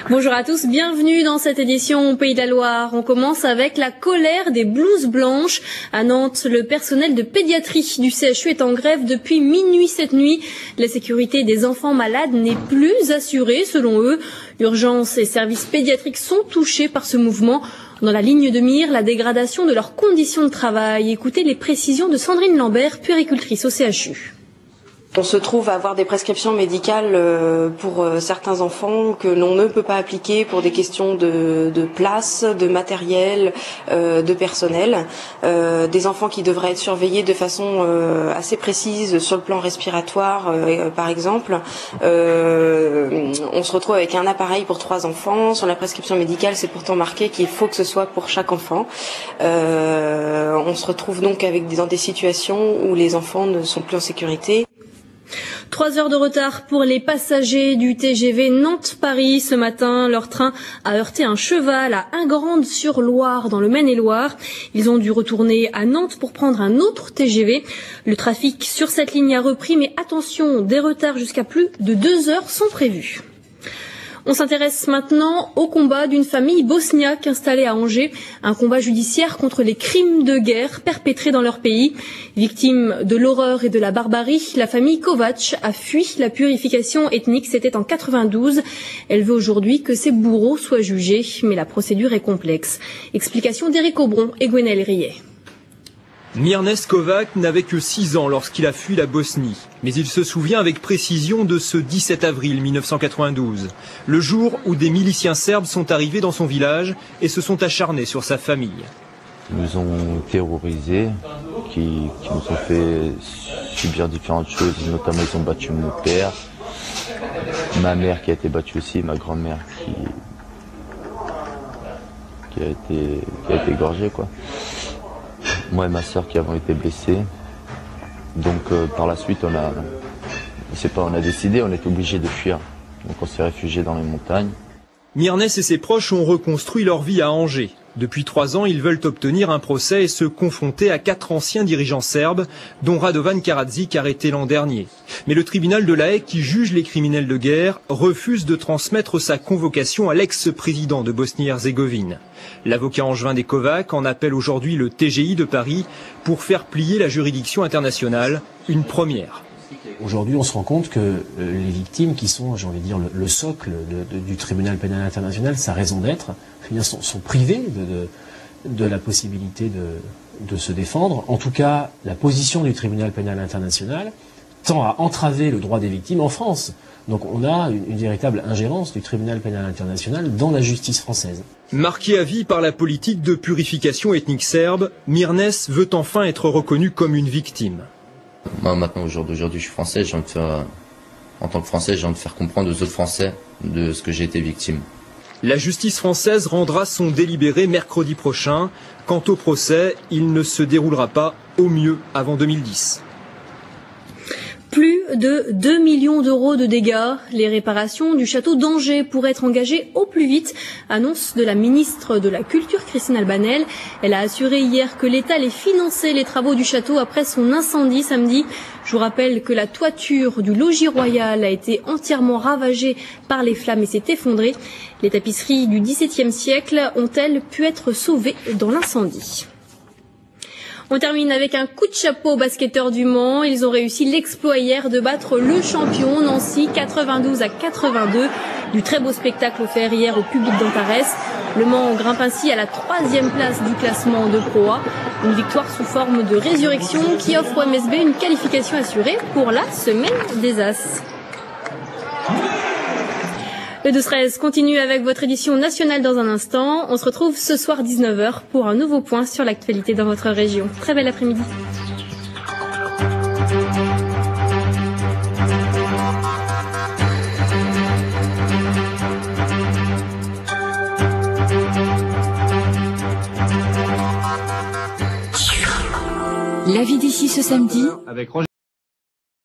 Bonjour à tous, bienvenue dans cette édition Pays de la Loire. On commence avec la colère des blouses blanches. À Nantes, le personnel de pédiatrie du CHU est en grève depuis minuit cette nuit. La sécurité des enfants malades n'est plus assurée selon eux. Urgences et services pédiatriques sont touchés par ce mouvement. Dans la ligne de mire, la dégradation de leurs conditions de travail. Écoutez les précisions de Sandrine Lambert, puéricultrice au CHU. On se trouve à avoir des prescriptions médicales pour certains enfants que l'on ne peut pas appliquer pour des questions de place, de matériel, de personnel. Des enfants qui devraient être surveillés de façon assez précise sur le plan respiratoire, par exemple. On se retrouve avec un appareil pour 3 enfants. Sur la prescription médicale, c'est pourtant marqué qu'il faut que ce soit pour chaque enfant. On se retrouve donc dans des situations où les enfants ne sont plus en sécurité. 3 heures de retard pour les passagers du TGV Nantes-Paris ce matin. Leur train a heurté un cheval à Ingrandes-sur-Loire dans le Maine-et-Loire. Ils ont dû retourner à Nantes pour prendre un autre TGV. Le trafic sur cette ligne a repris, mais attention, des retards jusqu'à plus de 2 heures sont prévus. On s'intéresse maintenant au combat d'une famille bosniaque installée à Angers, un combat judiciaire contre les crimes de guerre perpétrés dans leur pays. Victime de l'horreur et de la barbarie, la famille Kovac a fui la purification ethnique, c'était en 92. Elle veut aujourd'hui que ses bourreaux soient jugés, mais la procédure est complexe. Explication d'Éric Aubron et Gwenaël Rillet. Mirnes Kovac n'avait que 6 ans lorsqu'il a fui la Bosnie. Mais il se souvient avec précision de ce 17 avril 1992, le jour où des miliciens serbes sont arrivés dans son village et se sont acharnés sur sa famille. Ils nous ont terrorisés, qui nous ont fait subir différentes choses, notamment ils ont battu mon père, ma mère qui a été battue aussi, ma grand-mère qui a été égorgée, quoi. Moi et ma sœur qui avons été blessés. Donc par la suite, on a décidé, on est obligé de fuir. Donc on s'est réfugié dans les montagnes. Mirnes et ses proches ont reconstruit leur vie à Angers. Depuis 3 ans, ils veulent obtenir un procès et se confronter à 4 anciens dirigeants serbes, dont Radovan Karadzic arrêté l'an dernier. Mais le tribunal de La Haye, qui juge les criminels de guerre, refuse de transmettre sa convocation à l'ex-président de Bosnie-Herzégovine. L'avocat angevin des Kovac en appelle aujourd'hui le TGI de Paris pour faire plier la juridiction internationale, une première. Aujourd'hui, on se rend compte que les victimes qui sont, j'ai envie de dire, le socle du tribunal pénal international, sa raison d'être, sont privées de la possibilité de se défendre. En tout cas, la position du tribunal pénal international tend à entraver le droit des victimes en France. Donc on a une véritable ingérence du tribunal pénal international dans la justice française. Marqué à vie par la politique de purification ethnique serbe, Mirnes veut enfin être reconnu comme une victime. Moi maintenant, au jour d'aujourd'hui, je suis français, en tant que français, j'ai envie de faire comprendre aux autres Français de ce que j'ai été victime. La justice française rendra son délibéré mercredi prochain. Quant au procès, il ne se déroulera pas au mieux avant 2010. Plus de 2 millions d'euros de dégâts. Les réparations du château d'Angers pourraient être engagées au plus vite. Annonce de la ministre de la Culture, Christine Albanel. Elle a assuré hier que l'État allait financer les travaux du château après son incendie samedi. Je vous rappelle que la toiture du logis royal a été entièrement ravagée par les flammes et s'est effondrée. Les tapisseries du XVIIe siècle ont-elles pu être sauvées dans l'incendie? On termine avec un coup de chapeau aux basketteurs du Mans. Ils ont réussi l'exploit hier de battre le champion Nancy 92-82. Du très beau spectacle offert hier au public d'Antares. Le Mans grimpe ainsi à la 3e place du classement de Pro A. Une victoire sous forme de résurrection qui offre au MSB une qualification assurée pour la semaine des As. Le 12-13 continue avec votre édition nationale dans un instant. On se retrouve ce soir 19h pour un nouveau point sur l'actualité dans votre région. Très bel après-midi. La vie d'ici ce samedi. Avec Roger